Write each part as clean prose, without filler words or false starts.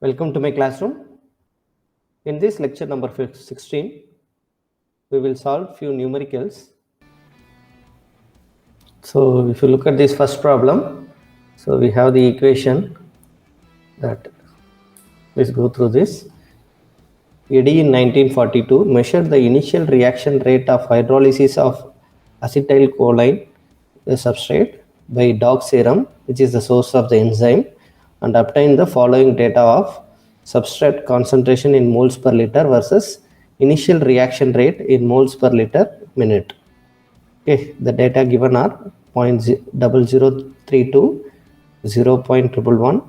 Welcome to my classroom. In this lecture number 16, we will solve few numericals. So if you look at this first problem, so we have the equation that, let's go through this. Eddy in 1942 measured the initial reaction rate of hydrolysis of acetylcholine, the substrate, by Dock serum, which is the source of the enzyme, and obtained the following data of substrate concentration in moles per liter versus initial reaction rate in moles per liter minute. Okay, the data given are 0.0032, 0.111,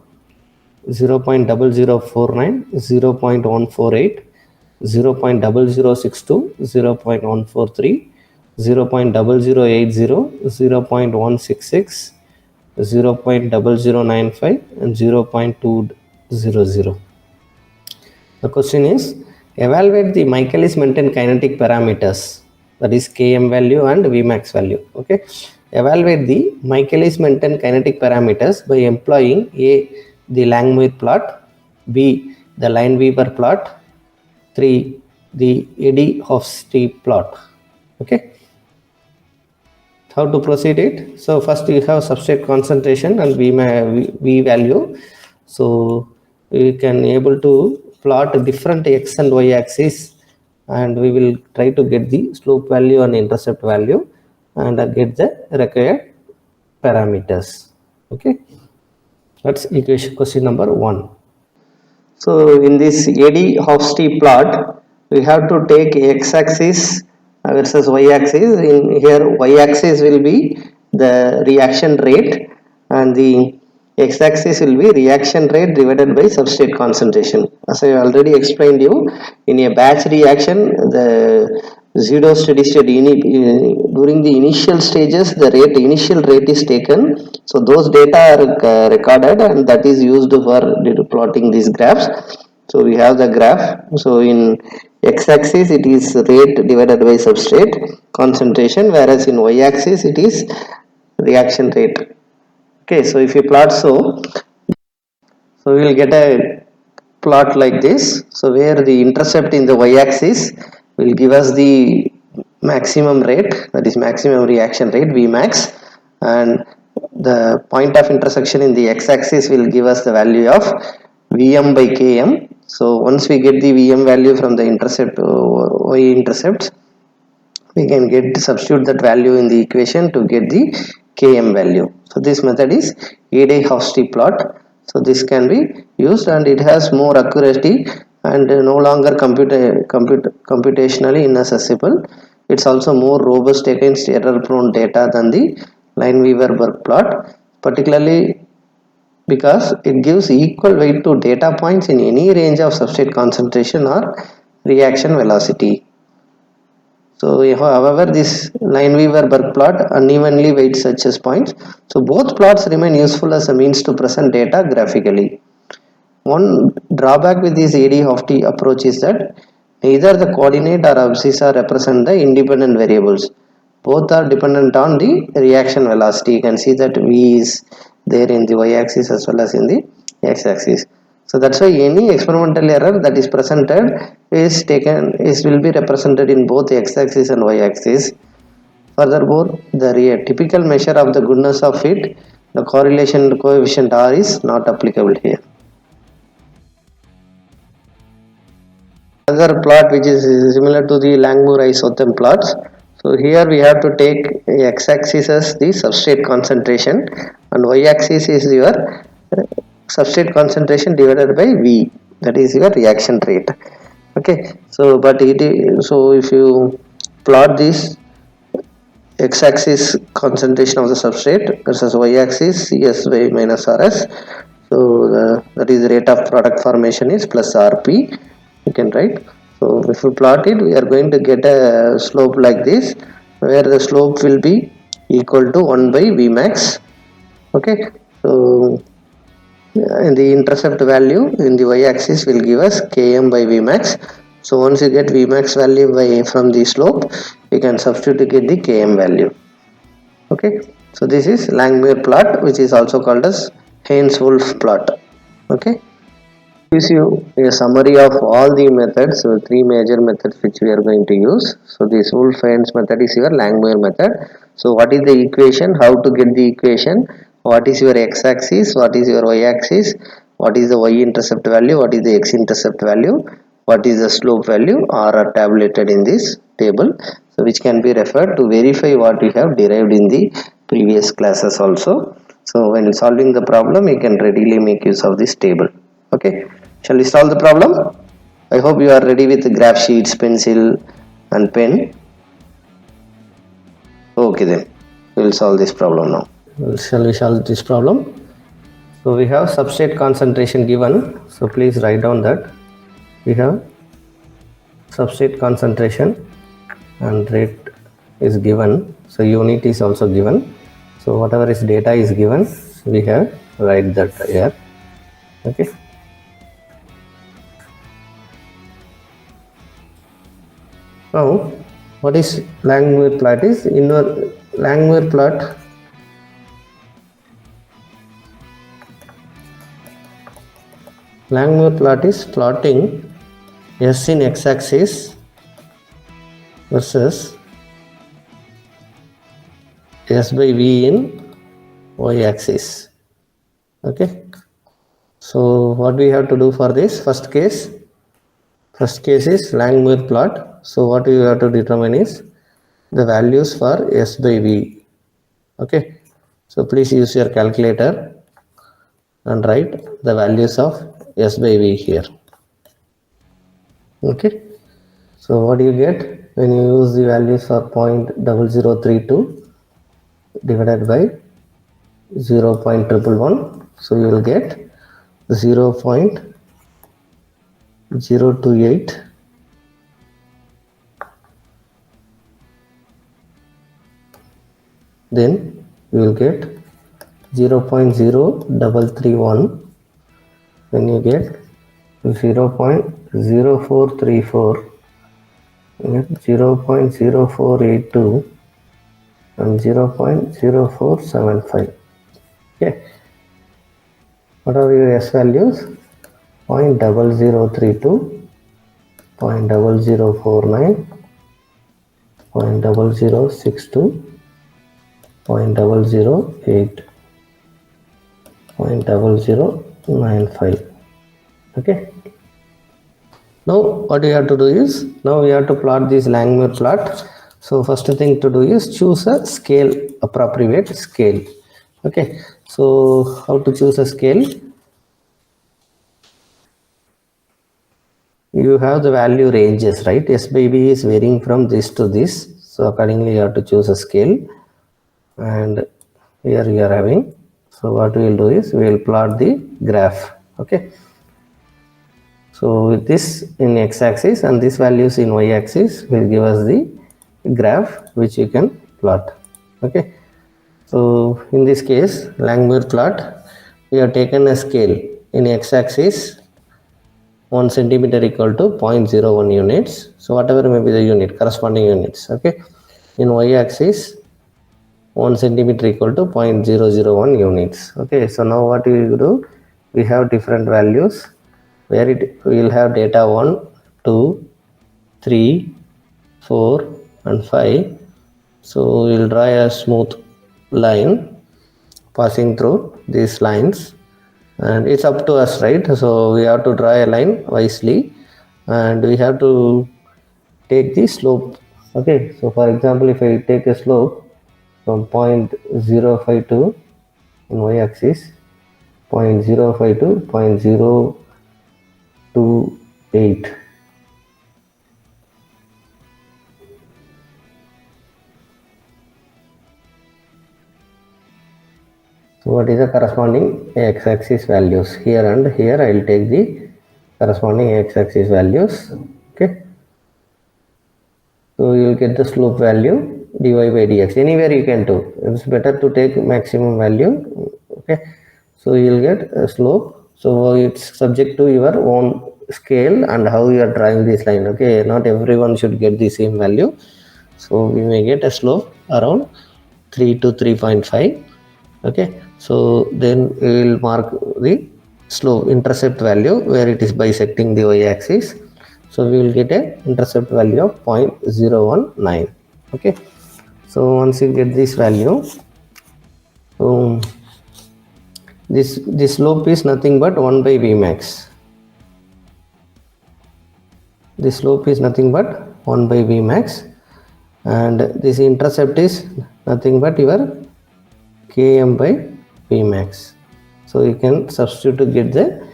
0.0049, 0.148, 0.0062, 0.143, 0.0080, 0.166, 0.0095, and 0.200. The question is, evaluate the Michaelis-Menten kinetic parameters, that is Km value and Vmax value. Okay, evaluate the Michaelis-Menten kinetic parameters by employing A, the Langmuir plot, B, the Lineweaver plot, 3, the Eddy-Hofstee plot. Okay, how to proceed it? So first you have substrate concentration and V value. So we can able to plot different x and y axis, and we will try to get the slope value and intercept value and get the required parameters. Okay, that's equation question number 1. So in this Eddy-Hofstee plot, we have to take x-axis versus y-axis. In here, y-axis will be the reaction rate, and the x-axis will be reaction rate divided by substrate concentration. As I already explained you, in a batch reaction, the pseudo steady state during the initial stages, the initial rate is taken. So those data are recorded, and that is used for plotting these graphs. So we have the graph. So in x-axis it is rate divided by substrate concentration, whereas in y-axis it is reaction rate. Okay, so if you plot so we will get a plot like this. So where the intercept in the y-axis will give us the maximum rate, that is maximum reaction rate Vmax, and the point of intersection in the x-axis will give us the value of Vm by Km. So once we get the Vm value from the intercept, y-intercept, we can substitute that value in the equation to get the Km value. So this method is Eddy-Hofstee plot. So this can be used, and it has more accuracy and no longer computationally inaccessible. It's also more robust against error-prone data than the Lineweaver plot, particularly because it gives equal weight to data points in any range of substrate concentration or reaction velocity. So however, this Lineweaver plot unevenly weights such as points. So both plots remain useful as a means to present data graphically. One drawback with this Eddy-Hofstee approach is that neither the coordinate or abscissa represent the independent variables. Both are dependent on the reaction velocity. You can see that V is there in the y-axis as well as in the x-axis. So that's why any experimental error that is presented will be represented in both x-axis and y-axis. Furthermore, the typical measure of the goodness of fit, the correlation coefficient R, is not applicable here. Another plot which is similar to the Langmuir-Isotham plots. So here we have to take x-axis as the substrate concentration and y-axis is your substrate concentration divided by V, that is your reaction rate. Okay, so if you plot this x-axis concentration of the substrate versus y-axis CS by minus RS, so that is the rate of product formation is plus RP, you can write. So if you plot it, we are going to get a slope like this, where the slope will be equal to 1 by Vmax. Okay, so in the intercept value in the y-axis will give us Km by Vmax. So once you get Vmax value from the slope, you can substitute to get the Km value. Okay, so this is Langmuir plot, which is also called as Heinz-Wolff plot. Okay. Gives you a summary of all the methods, so three major methods which we are going to use. So this Wolff-Heinz method is your Langmuir method. So what is the equation, how to get the equation, what is your x-axis, what is your y-axis, what is the y-intercept value, what is the x-intercept value, what is the slope value are tabulated in this table, so which can be referred to verify what you have derived in the previous classes also. So when solving the problem you can readily make use of this table. Okay, shall we solve the problem? I hope you are ready with graph sheets, pencil and pen. Okay, then we will solve this problem now. Shall we solve this problem? So we have substrate concentration given, so please write down that we have substrate concentration and rate is given, so unit is also given, so whatever is data is given, so we have write that here. Okay, now what is Langmuir plot is? In your Langmuir plot, Langmuir plot is plotting S in x-axis versus S by V in y-axis. Okay, so what we have to do for this first case is Langmuir plot. So what we have to determine is the values for S by V. Okay, so please use your calculator and write the values of S by V here. Okay, so what do you get when you use the values for 0.0032 divided by 0.111? So you will get 0.028 then you will get 0.0331, then you get 0.0434, 0.0482 and 0.0475. Okay, what are your S values? 0.0032, 0.0049, 0.0062, 0.008, 0.0095. Okay, now what we have to do is, now we have to plot this Langmuir plot. So first thing to do is choose a scale, appropriate scale. Okay, so how to choose a scale? You have the value ranges, right? S by B is varying from this to this, so accordingly you have to choose a scale, and here we are having, so what we will do is we will plot the graph. Okay, so with this in x-axis and this values in y-axis will give us the graph which you can plot. Okay, so in this case Langmuir plot, we have taken a scale in x-axis 1 centimeter equal to 0.01 units, so whatever may be the unit, corresponding units. Okay, in y-axis 1 centimeter equal to 0.001 units. Okay, so now what we will do, we have different values where it will have data 1, 2, 3, 4 and 5. So we will draw a smooth line passing through these lines, and it's up to us, right? So we have to draw a line wisely and we have to take the slope. Okay, so for example, if I take a slope from 0.052 in y-axis, 0.05 to 0.028. So what is the corresponding x-axis values? Here and here I will take the corresponding x-axis values. Okay, so you will get the slope value dy by dx. Anywhere you can do, it's better to take maximum value. Okay, so you will get a slope, so it's subject to your own scale and how you are drawing this line. Okay, not everyone should get the same value, so we may get a slope around 3 to 3.5. okay, so then we will mark the slope intercept value where it is bisecting the y-axis. So we will get a intercept value of 0.019. Okay, so once you get this value, so this slope is nothing but 1 by Vmax. This slope is nothing but 1 by Vmax, and this intercept is nothing but your Km by Vmax. So you can substitute to get the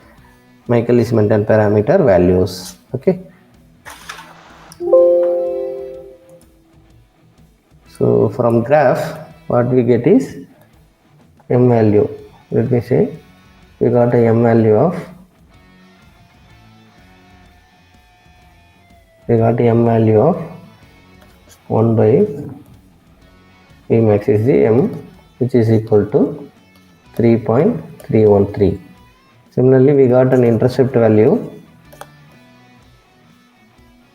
Michaelis-Menten parameter values. Okay, so from graph what we get is m value. Let me say we got a m value of 1 by Vmax is the m, which is equal to 3.313. Similarly, we got an intercept value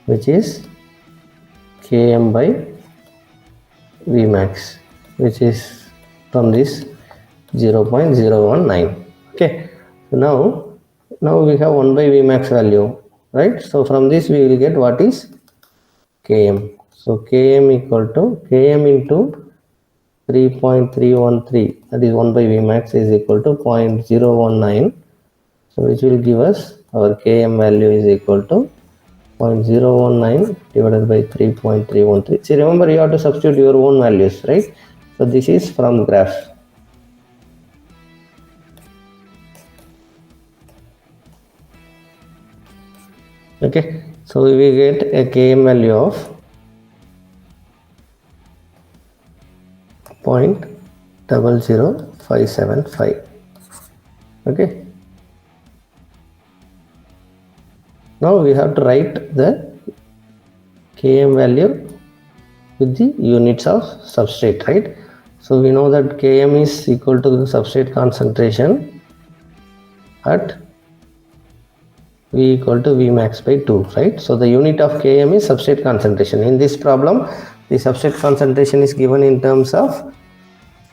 which is Km by Vmax, which is from this 0.019. Okay, so now we have 1 by Vmax value, right? So from this we will get what is Km. So Km equal to Km into 3.313, that is 1 by Vmax, is equal to 0.019. So which will give us our Km value is equal to 0.019 divided by 3.313. See, remember you have to substitute your own values, right? So this is from graph. Okay, so we get a Km value of 0.00575. Okay, now we have to write the Km value with the units of substrate, right? So we know that Km is equal to the substrate concentration at V equal to Vmax by 2, right? So the unit of Km is substrate concentration. In this problem, the substrate concentration is given in terms of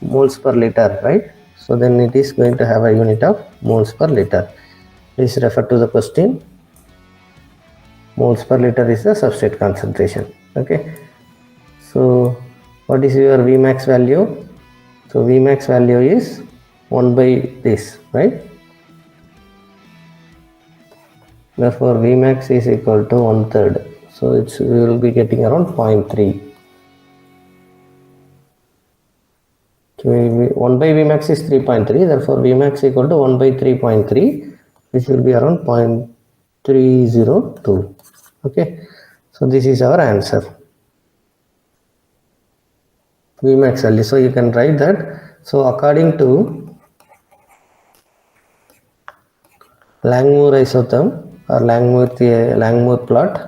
moles per liter, right? So then it is going to have a unit of moles per liter. Please refer to the question. Moles per liter is the substrate concentration. Okay, so what is your Vmax value? So Vmax value is 1 by this, right? Therefore Vmax is equal to 1/3. So we will be getting around 0.3. So 1 by Vmax is 3.3. Therefore Vmax equal to 1 by 3.3, which will be around 0.302. Okay, so this is our answer, Vmax value. So you can write that. So according to Langmuir isotherm or Langmuir plot,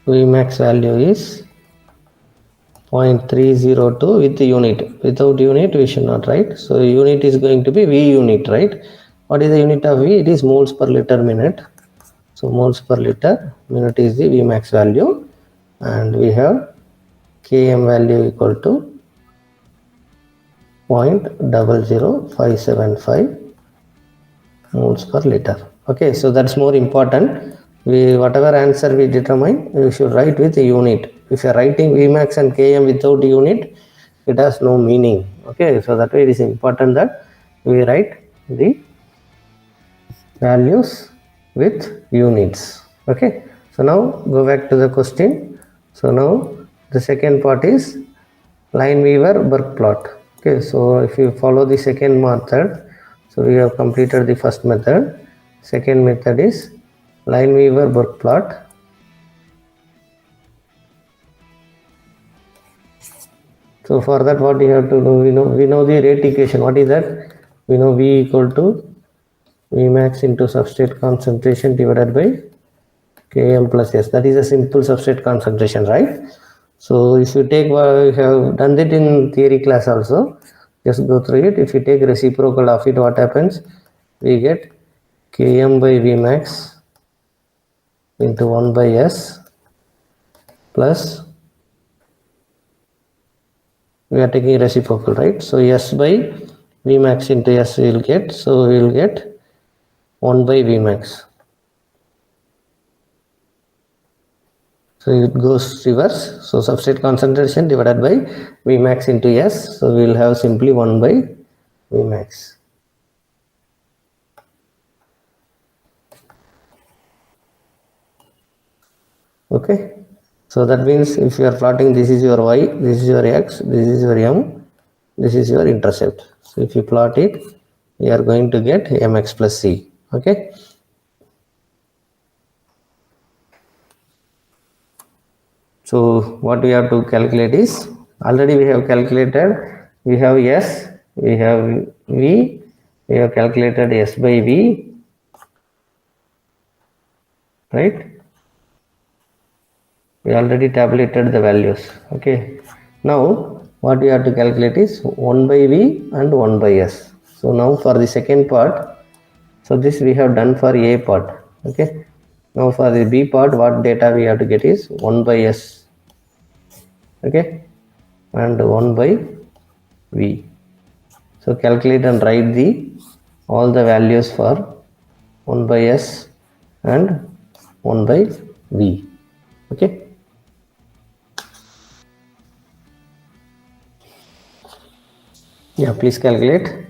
Vmax value is 0.302 with unit. Without unit we should not write. So unit is going to be V unit, right? What is the unit of V? It is moles per liter minute. So moles per liter minute is the Vmax value, and we have Km value equal to 0.00575 moles per liter. Okay, so that's more important. Whatever answer we determine, we should write with a unit. If you are writing Vmax and Km without unit, it has no meaning. Okay, so that way it is important that we write the values with units. Okay, so now go back to the question. So now the second part is Lineweaver-Burk plot. Okay, so if you follow the second method, so we have completed the first method. Second method is Lineweaver-Burk plot. So for that, what you have to do, we know the rate equation. What is that? We know V equal to Vmax into substrate concentration divided by Km plus S. That is a simple substrate concentration, right? So if you take, we have done that in theory class also. Just go through it. If you take reciprocal of it, what happens? We get Km by Vmax into 1 by S plus we are taking reciprocal, right? So S by Vmax into S we will get, so we will get 1 by Vmax. So it goes reverse. So substrate concentration divided by Vmax into S. So we will have simply 1 by Vmax. Okay. So that means if you are plotting, this is your y, this is your x, this is your m, this is your intercept. So if you plot it, you are going to get mx plus c. Okay. So what we have to calculate is, already we have calculated, we have s, we have v, we have calculated s by v, right? We already tabulated the values. Okay. Now what we have to calculate is 1 by v and 1 by s. So now for the second part, so this we have done for a part. Okay. Now for the b part, what data we have to get is 1 by s. Okay. And 1 by v. So calculate and write the all the values for 1 by s and 1 by v. Okay. Yeah, please calculate.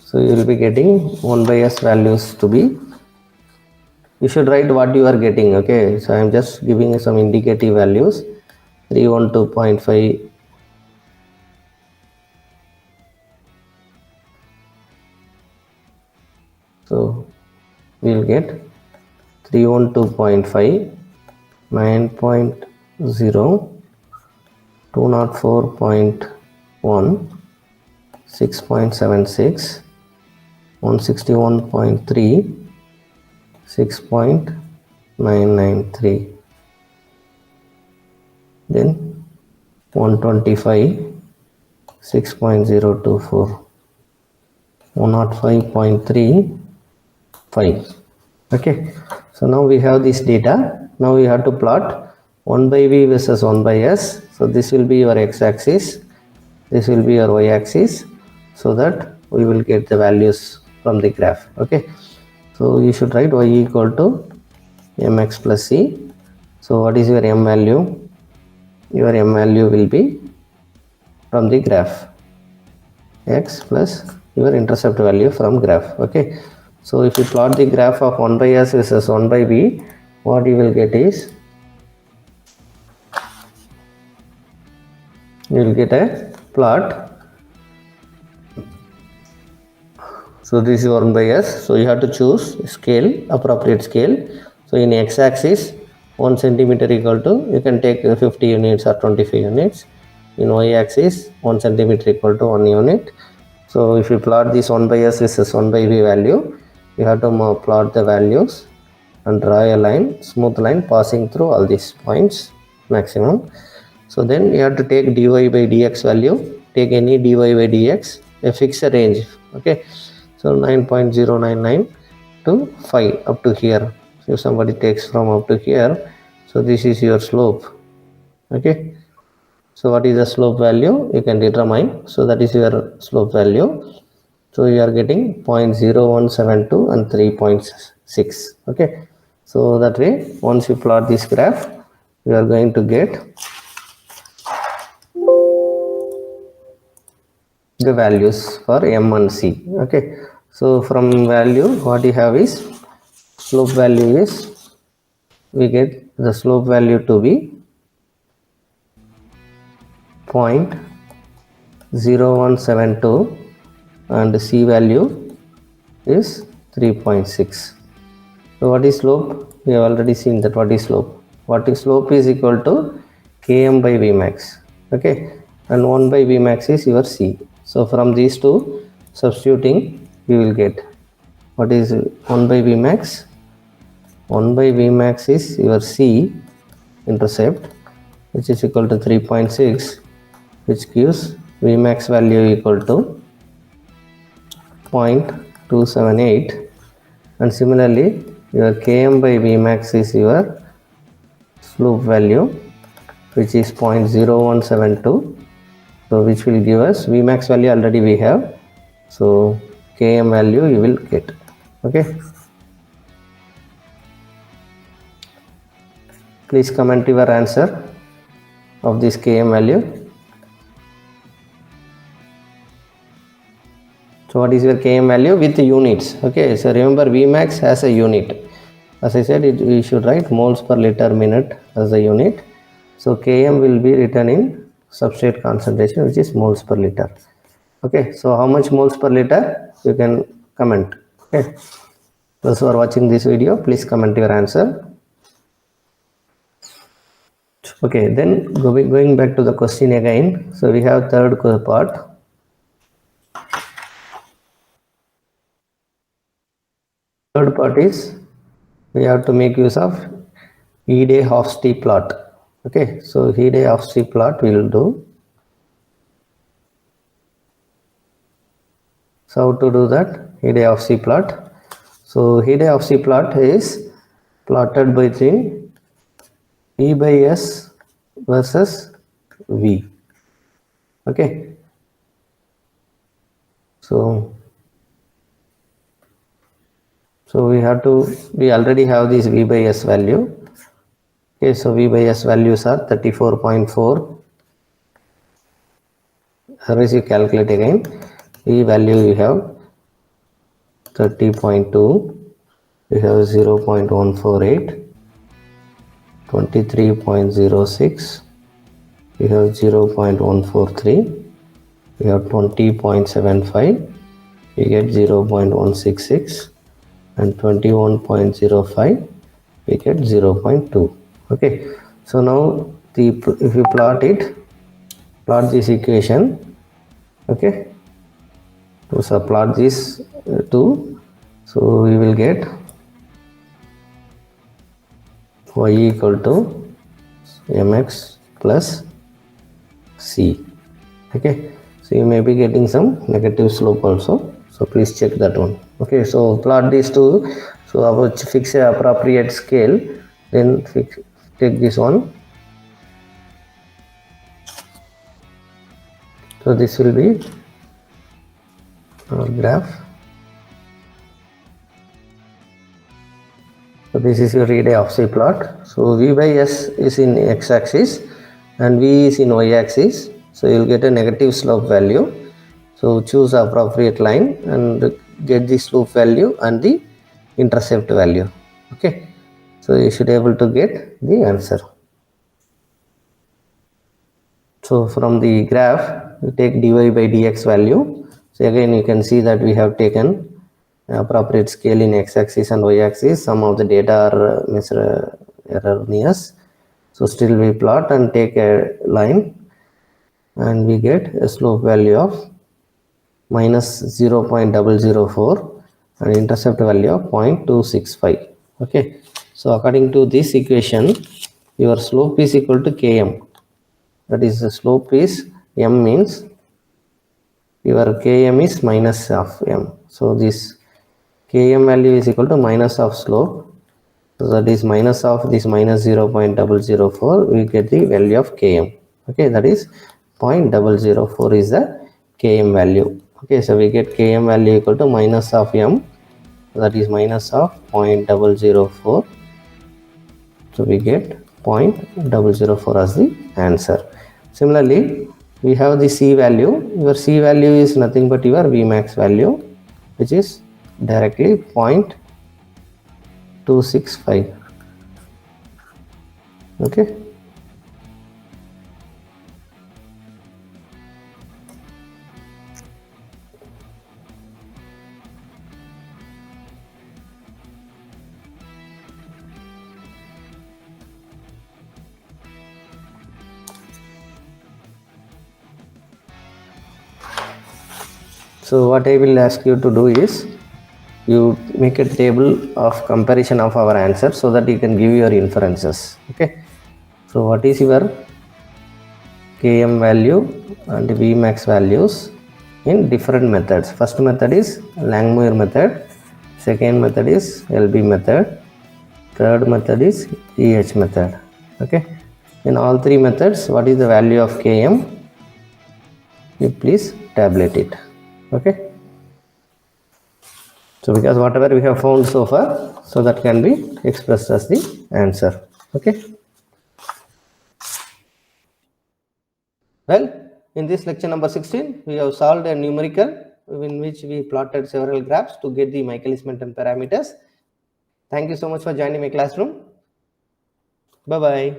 So you will be getting 1 by s values to be, you should write what you are getting. Okay, so I am just giving some indicative values. 312.5, so we will get 312.5, 9.0, 204.1, 6.76, 161.3, 6.993, then 125, 6.024, 105.35. Okay, so now we have this data. Now we have to plot 1 by v versus 1 by s. So this will be your x-axis, this will be your y-axis, so that we will get the values from the graph. Okay, so you should write y equal to mx plus c. So what is your m value? Your m value will be from the graph, x plus your intercept value from graph. Okay, so if you plot the graph of 1 by s versus 1 by v, what you will get is, you will get a plot. So this is 1 by s. So you have to choose scale, appropriate scale. So in x-axis, 1 centimeter equal to, you can take 50 units or 25 units. In y-axis, 1 centimeter equal to 1 unit. So if you plot this 1 by s versus 1 by v value, you have to plot the values and draw a line, smooth line passing through all these points maximum. So then you have to take dy by dx value, take any dy by dx, a fixed range. Okay, so 9.099 to 5 up to here. So if somebody takes from up to here, so this is your slope. Okay, so what is the slope value you can determine? So that is your slope value. So you are getting 0.0172 and 3.6. Okay, so that way once you plot this graph, you are going to get the values for m and c. Okay, so from value what you have is, slope value is, we get the slope value to be 0.0172 and c value is 3.6. So what is slope? We have already seen that what is slope. What is slope is equal to km by Vmax. Okay, and 1 by Vmax is your c. So from these two substituting, we will get what is 1 by Vmax. 1 by Vmax is your c intercept, which is equal to 3.6, which gives Vmax value equal to 0.278, and similarly your km by Vmax is your slope value, which is 0.0172, So which will give us Vmax value already we have. So Km value you will get. Okay. Please comment your answer of this Km value. So what is your Km value with units? Okay, so remember Vmax has a unit. As I said, we should write moles per liter minute as a unit. So Km will be written in substrate concentration, which is moles per liter. Okay, so how much moles per liter? You can comment. Okay, those who are watching this video, please comment your answer. Okay, then going back to the question again. So we have third part. Third part is we have to make use of E-day Hofstee plot. Okay, so E-day Hofstee plot we will do. So how to do that? E-day Hofstee plot. So E-day Hofstee plot is plotted between E by S versus V. Okay. So we already have this V by S value. Okay, so V by S values are 34.4. Otherwise you calculate again. V value you have 30.2. We have 0.148, 23.06, we have 0.143, we have 20.75, we get 0.166, and 21.05, we get 0.2. Okay, so now if you plot this equation. Okay, so plot these two, so we will get y equal to mx plus c. Okay, so you may be getting some negative slope also, so please check that one. Okay, so plot these two, so fix a appropriate scale, then take this one. So this will be our graph. So this is your E-day Hofstee plot. So V by S is in x-axis and V is in y-axis. So you will get a negative slope value. So choose appropriate line and get the slope value and the intercept value. Okay. So you should be able to get the answer. So from the graph, you take dy by dx value. So again you can see that we have taken appropriate scale in x-axis and y-axis. Some of the data are erroneous, so still we plot and take a line and we get a slope value of minus 0.004 and intercept value of 0.265. Okay, so according to this equation, your slope is equal to km. That is, the slope is m, means your km is minus of m. So this Km value is equal to minus of slope. So that is minus of this minus 0.004. We get the value of Km. Okay, that is 0.004 is the Km value. Okay, so we get Km value equal to minus of m. That is minus of 0.004. So we get 0.004 as the answer. Similarly, we have the C value. Your C value is nothing but your Vmax value, which is directly 0.265. Okay, so what I will ask you to do is you make a table of comparison of our answer so that you can give your inferences. Okay, so what is your Km value and Vmax values in different methods? First method is Langmuir method, second method is LB method, third method is EH method. Okay, in all three methods, what is the value of Km you please tabulate it. Okay. So because whatever we have found so far, so that can be expressed as the answer. Okay. Well, in this lecture number 16, we have solved a numerical in which we plotted several graphs to get the Michaelis-Menten parameters. Thank you so much for joining my classroom. Bye-bye.